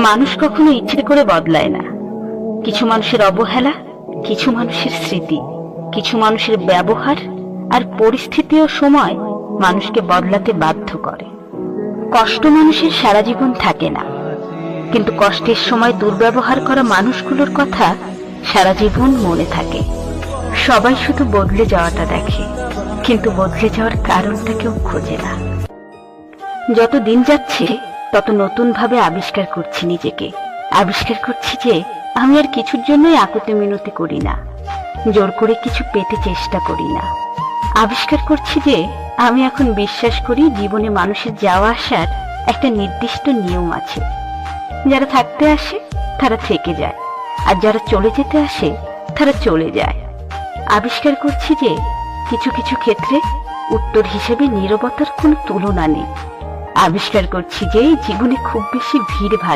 মানুষ কখনো ইচ্ছে করে বদলায় না। কিছু মানুষের অবহেলা, কিছু মানুষের স্মৃতি, কিছু মানুষের ব্যবহার আর পরিস্থিতি ও সময় মানুষকে বদলাতে বাধ্য করে। কষ্ট মানুষের সারা জীবন থাকে না, কিন্তু কষ্টের সময় দুর্ব্যবহার করা মানুষগুলোর কথা সারা জীবন মনে থাকে। সবাই শুধু বদলে যাওয়াটা দেখে, কিন্তু বদলে যাওয়ার কারণটা কেউ খোঁজে না। যত দিন যাচ্ছে তত নতুন ভাবে আবিষ্কার করছি নিজেকে। আবিষ্কার করছি যে আমি আর কিছুর জন্যই আকুতি মিনতি করি না, জোর করে কিছু পেতে চেষ্টা করি না। আবিষ্কার করছি যে আমি এখন বিশ্বাস করি জীবনে মানুষের যাওয়া আসার একটা নির্দিষ্ট নিয়ম আছে। যারা থাকতে আসে তারা থেকে যায়, আর যারা চলে যেতে আসে তারা চলে যায়। আবিষ্কার করছি যে কিছু কিছু ক্ষেত্রে উত্তর হিসেবে নীরবতার কোনো তুলনা নেই। আবিষ্কার করছি যে জীবনে খুব বেশি ভিড় ভালো